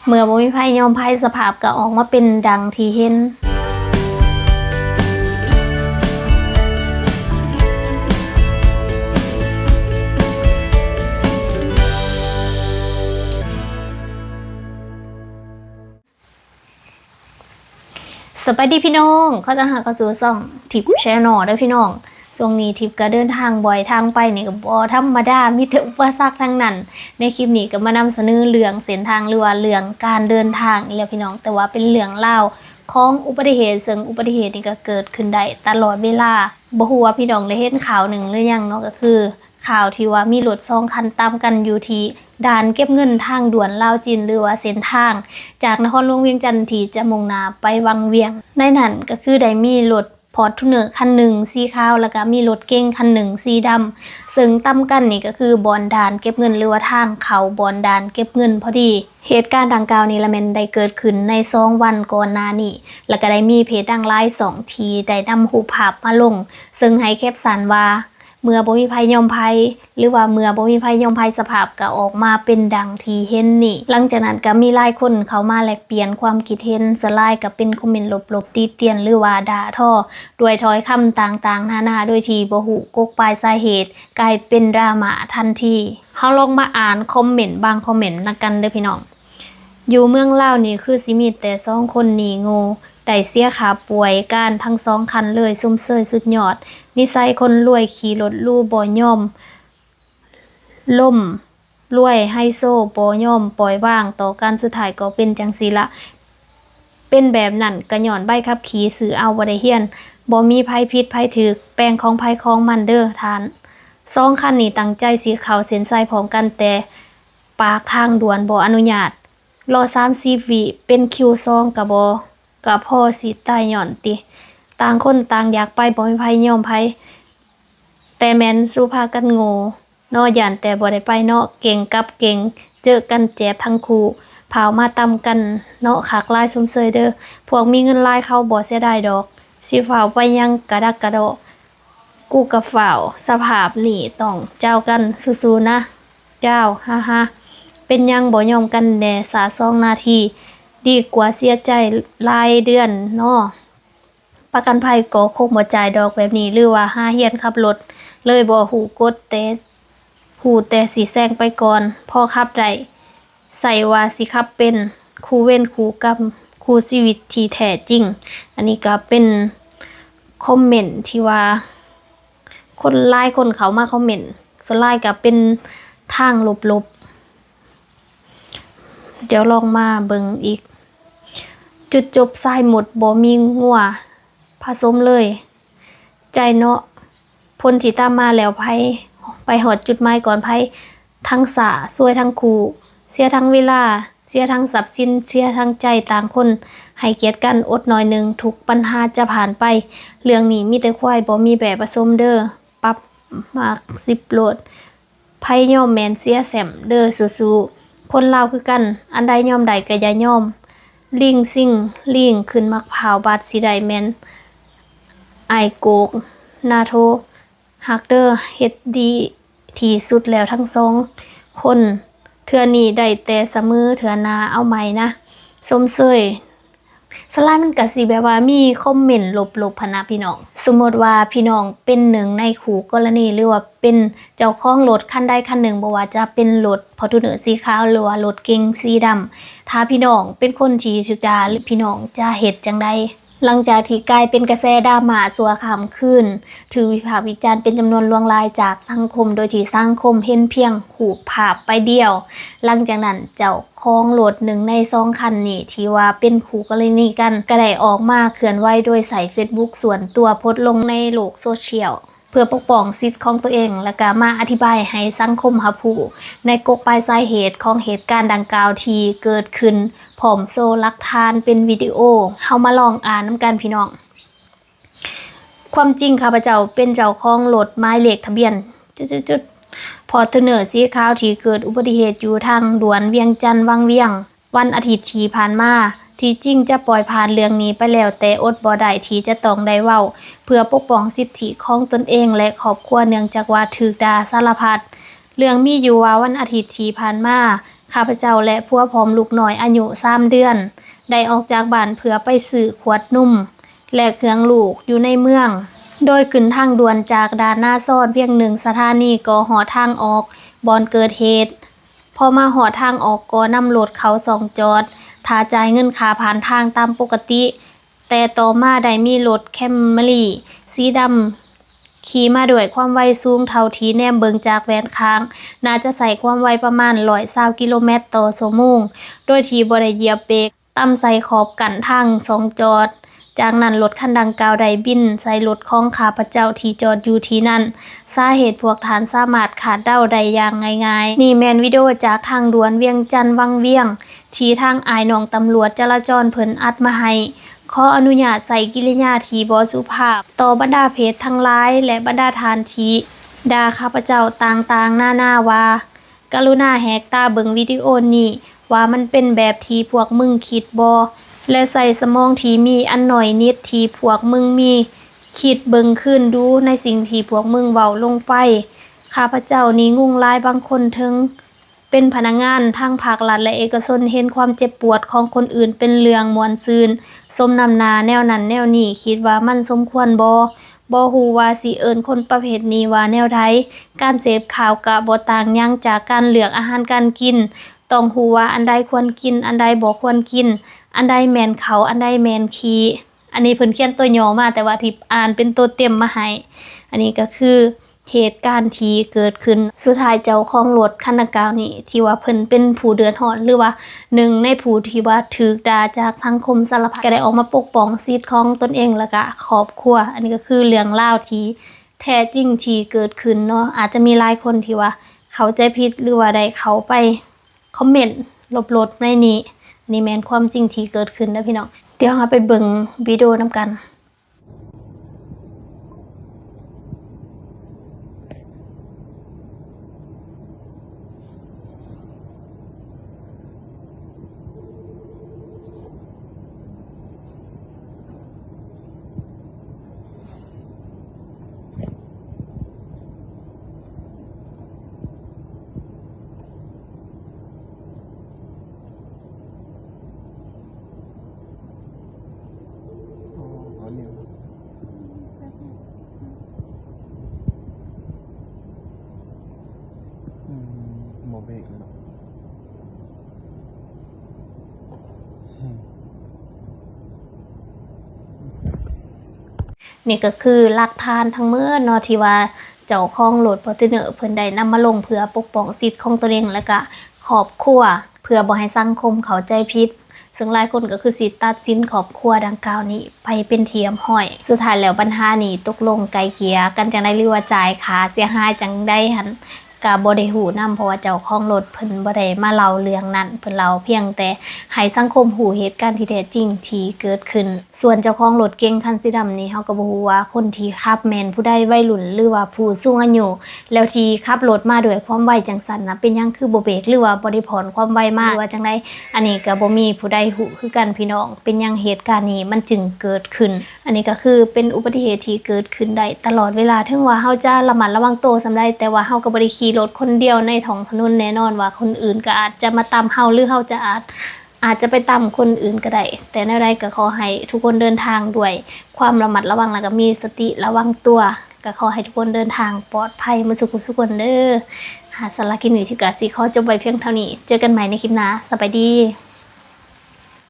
เมื่อบ่มีไผยอมไผสภาพก็ออกมาเป็นดังที่เห็นสวัสดีพี่น้องเขาจะหากระสู่ซ่องทิปแชนแนลด้วยพี่น้องช่วงนี้ทิปก็เดินทางบ่อยทางไปนี่ก็บ่ธรรมดามีแต่อุปสรรคทั้งนั้นในคลิปนี้ก็มานำเสนอเรื่องเส้นทางหรือว่าเรื่องการเดินทางอีกแล้วพี่น้องแต่ว่าเป็นเรื่องเล่าของอุบัติเหตุซึ่งอุบัติเหตุนี่ก็เกิดขึ้นได้ตลอดเวลาบ่ฮู้ว่าพี่น้องได้เห็นข่าวหนึ่งหรือยังเนาะก็คือข่าวที่ว่ามีรถ2 คันตามกันอยู่ที่ด่านเก็บเงินทางด่วนลาวจีนหรือว่าเส้นทางจากนครหลวงเวียงจันทร์ที่จะมุ่งหน้าไปวังเวียงในนั้นก็คือได้มีรถพอร์ตทูเนอร์คันหนึ่งสีขาวแล้วก็มีรถเก๋งคันหนึ่งสีดำซึ่งตำกันนี่ก็คือบอนด่านเก็บเงินหรือว่าทางเขาบอนด่านเก็บเงินพอดีเหตุการณ์ดังกล่าวนี้ละแม่นได้เกิดขึ้นใน2 วันก่อนหน้านี้แล้วก็ได้มีเพจดังหลาย2ทีได้นำรูปภาพมาลงซึ่งให้แคปชั่นว่าเมื่อบ่มีภัยยอมภัยหรือว่าเมื่อบ่มีภัยยอมภัยสภาพก็ออกมาเป็นดังที่เห็นนี่หลังจากนั้นก็มีหลายคนเข้ามาแลกเปลี่ยนความคิดเห็นส่วนหลายก็เป็นคอมเมนต์ลบๆติเตียนหรือว่าด่าทอด้วยถ้อยคำต่างๆนานาโดยที่บ่ฮู้กกปลายสาเหตุกลายเป็นดราม่าทันทีเฮาลองมาอ่านคอมเมนต์บางคอมเมนต์นำกันเด้อพี่น้องอยู่เมืองลาวนี่คือสิมีแต่2 คนหนีงูได้เสียขาป่วยการทั้ง2 คันเลยซุ่มเซยสุดยอดนิสัยคนรวยขี่รถลู่บ่ยอมล่มรวยไฮโซบ่ยอมปล่อยว่างต่อการสุดท้ายก็เป็นจังซี่ละเป็นแบบนั้นก็ย้อนใบขับขี่สื่อเอาบ่ได้เฮียนบ่มีภัยผิดภัยถูกแปลงของภัยของมันเด้อท่าน2 คันนี้ตั้งใจสิเข้าเส้นชัยพร้อมกันแต่ปากทางด่วนบ่อนุญาตรอ30 วิเป็นคิว2ก็บ่ก็พอสิตายย้อนติต่างคนต่างอยากไปบ่มีไผยอมไผแต่แม่นสู้พากันโง่เนาะย่านแต่บ่ได้ไปเนาะเก่งกับเก่งเจอกันแจบทั้งคู่พาวมาตำกันเนาะคักหลายสมเสยเด้อพวกมีเงินหลายเขาบ่เสียดายดอกสิฟ้าวไปยังกระดักกระโดะกูก็ฟ้าวสภาพนี่ต้องเจ้ากันสู้ๆนะเจ้าฮ่าๆเป็นยังบ่ยอมกันแน่สา2 นาทีดีกว่าเสียใจรายเดือนเนาะประกันภัยก็คงบ่จ่ายดอกแบบนี้หรือว่าหาเฮียนขับรถเลยบ่ฮู้กฎแต่สิแซงไปก่อนพอขับได้ใส่ว่าสิขับเป็นคู่เว้นคู่กรรมคู่ชีวิตที่แท้จริงอันนี้ก็เป็นคอมเมนต์ที่ว่าคนหลายคนเขามาคอมเมนต์ส่วนหลายก็เป็นทางลบๆเดี๋ยวลองมาเบิ่งอีกจุดจบสายหมดบ่มีงัวผสมเลยใจเนาะพ้นที่ตามมาแล้วไปหอดจุดหมายก่อนทั้งสาซวยทั้งคู่เสียทั้งเวลาเสียทั้งทรัพย์สินเสียทั้งใจต่างคนให้เกียรติกันอดหน่อยนึงทุกปัญหาจะผ่านไปเรื่องนี้มีแต่ควายบ่มีแบบผสมเด้อปรับมาก10 โลดไผยอมแม่นเสียแสมเด้อสู้ๆคนลาวคือกันอันใดยอมใดก็อย่ายอมลิงซิ่งลิงขึ้นมักพร้าวบาดสิได้แม่นไอโกกนาโทฮักเดอร์เฮ็ดดีที่สุดแล้วทั้ง2 คนเทื่อนี้ได้แต่เสมอเทื่อหน้าเอาใหม่นะสมเสยสลายมันก็สิแบบว่ามีคอมเมนต์ลบๆพะนะพี่น้องสมมติว่าพี่น้องเป็นหนึ่งในคู่กรณีหรือว่าเป็นเจ้าของรถคันใดคันหนึ่งบ่ว่าจะเป็นรถฟอร์จูเนอร์สีขาวหรือว่ารถเก๋งสีดำถ้าพี่น้องเป็นคนที่ถูกด่าหรือพี่น้องจะเฮ็ดจังไดหลังจากที่กลายเป็นกระแสดราม่าสัวข้ามคืนถือวิพากษ์วิจารณ์เป็นจำนวนล่วงลายจากสังคมโดยที่สังคมเห็นเพียงหูปภาพไปเดียวหลังจากนั้นเจ้าของรถ1 ใน 2 คันนี้ที่ว่าเป็นคู่กรณีกันก็ได้ออกมาเคลื่อนไหวโดยใส่ Facebook ส่วนตัวโพสต์ลงในโลกโซเชียลเพื่อปกป้องสิทธิ์ของตัวเองและก็มาอธิบายให้สังคมรับรู้ในกกปลายสาเหตุของเหตุการณ์ดังกล่าวที่เกิดขึ้นพร้อมโชว์หลักฐานเป็นวิดีโอเฮามาลองอ่านนำกันพี่น้องความจริงข้าพเจ้าเป็นเจ้าของรถหมายเลขทะเบียนจุดๆฟอร์จูเนอร์สีขาวที่เกิดอุบัติเหตุอยู่ทางด่วนเวียงจันทร์วังเวียงวันอาทิตย์ที่ผ่านมาที่จริงจะปล่อยผ่านเรื่องนี้ไปแล้วแต่อดบ่ได้ที่จะต้องได้เว้าเพื่อปกป้องสิทธิของตนเองและครอบครัวเนื่องจากว่าถูกด่าสารพัดเรื่องมีอยู่ว่าวันอาทิตย์ที่ผ่านมา ข้าพเจ้าและพัวพร้อมลูกน้อยอายุ3 เดือนได้ออกจากบ้านเพื่อไปซื้อขวดนมและเครื่องลูกอยู่ในเมืองโดยขึ้นทางด่วนจากด่านหน้าซ่อนเพียง1 สถานีก็หอทางออกบ่อนเกิดเหตุพอมาหอทางออกก็นำรถเขา2 จอดถ้าจ่ายเงินค่าผ่านทางตามปกติแต่ต่อมาได้มีรถแคมรี่สีดำขี่มาด้วยความไวสูงเท่าที่แนมเบิงจากแวนค้างน่าจะใส่ความไวประมาณ120 กิโลเมตรต่อชั่วโมงโดยที่บ่ได้เหยียบเบรกต่ำใส่ขอบกันทาง2 จอดจากนั้นรถคันดังกล่าวได้บินใส่รถของข้าพเจ้าที่จอดอยู่ที่นั่นสาเหตุพวกท่านสามารถคาดเดาได้อย่างง่ายๆนี่แม่นวิดีโอจากทางด่วนเวียงจันทน์วังเวียงที่ทางอ้ายน้องตำรวจจราจรเพิ่นอัดมาให้ขออนุญาตใส่กิริยาที่บ่สุภาพต่อบรรดาเพจทั้งหลายและบรรดาทานที่ด่าข้าพเจ้าต่างๆหน้าว่ากรุณาแหกตาเบิ่งวิดีโอนี้ว่ามันเป็นแบบที่พวกมึงคิดบ่และใส่สมองที่มีอันหน่อยนิดที่พวกมึงมีคิดเบิ่งขึ้นดูในสิ่งที่พวกมึงเว้าลงไปข้าพเจ้านี้งุ่งหลายบางคนถึงเป็นพนักงานทางภาครัฐและเอกชนเห็นความเจ็บปวดของคนอื่นเป็นเรื่องม่วนซื่นสมนำหน้าแนวนั้นแนวนี้คิดว่ามันสมควรบ่ฮู้ว่าสิเอิ้นคนประเภทนี้ว่าแนวใดการเสพข่าวก็บ่ต่างหยังจากการเลือกอาหารการกินต้องฮู้ว่าอันใดควรกินอันใดบ่ควรกินอันใดแม่นเขาอันใดแม่นขี้อันนี้เพิ่นเขียนตัวย่อมาแต่ว่าที่อ่านเป็นตัวเต็มมาให้อันนี้ก็คือเหตุการณ์ที่เกิดขึ้นสุดท้ายเจ้าของรถคันดังกล่าวนี้ที่ว่าเพิ่นเป็นผู้เดือดร้อนหรือว่าหนึ่งในผู้ที่ว่าถูกด่าจากสังคมสารพัดก็ได้ออกมาปกป้องสิทธิ์ของตนเองแล้วก็ครอบครัวอันนี้ก็คือเรื่องราวที่แท้จริงที่เกิดขึ้นเนาะอาจจะมีหลายคนที่ว่าเข้าใจผิดหรือว่าได้เข้าไปคอมเมนต์ลบในนี้นี่แม่นความจริงที่เกิดขึ้นนะพี่น้องเดี๋ยวเราไปเบิ่งวิดีโอนำกันโมเบกเนาะนี่ก็คือหลักฐานทั้งหมดเนาะที่ว่าเจ้าของรถ Fortuner เพิ่นได้นำมาลงเพื่อปกป้องสิทธิ์ของตัวเองและก็ครอบครัวเพื่อบ่ให้สังคมเข้าใจผิดซึ่งหลายคนก็คือสิตัดสินครอบครัวดังกล่าวนี้ไปเป็นเทียมห้อยสุดท้ายแล้วปัญหานี้ตกลงไกลเกลี่ยกันจังได๋หรือว่าจ่ายค่าเสียหายจังได๋หั่นก็บ่ได้ฮู้นำเพราะว่าเจ้าของรถเพิ่นบ่ได้มาเล่าเรื่องนั้นเพิ่นเล่าเพียงแต่ให้สังคมฮู้เหตุการณ์ที่แท้จริงที่เกิดขึ้นส่วนเจ้าของรถเก๋งคันสีดำนี้เฮาก็บ่ฮู้ว่าคนที่ขับแม่นผู้ใดวัยรุ่นหรือว่าผู้สูงอายุแล้วที่ขับรถมาด้วยความไวจังซั่นน่ะเป็นหยังคือบ่เบรกหรือว่าบ่ได้ผ่อนความไวมาหรือว่าจังได๋อันนี้ก็บ่มีผู้ใดฮู้คือกันพี่น้องเป็นหยังเหตุการณ์นี้มันจึงเกิดขึ้นอันนี้ก็คือเป็นอุบัติเหตุที่เกิดขึ้นได้ตลอดเวลาถึงว่าเฮาจะระมัดระวังตัวส่ำใดแต่ว่าเฮาก็บ่ได้ขี่รถคนเดียวในท้องถนนแน่นอนว่าคนอื่นก็อาจจะมาตามเฮาหรือเฮาจะอาจจะไปตามคนอื่นก็ได้แต่แนวใดก็ขอให้ทุกคนเดินทางด้วยความระมัดระวังแล้วก็มีสติระวังตัวก็ขอให้ทุกคนเดินทางปลอดภัยมื้อสุขสุขคนเด้อสำหรับคลิปนี้ที่ก็สิขอจบไว้เพียงเท่านี้เจอกันใหม่ในคลิปหน้าสบายดี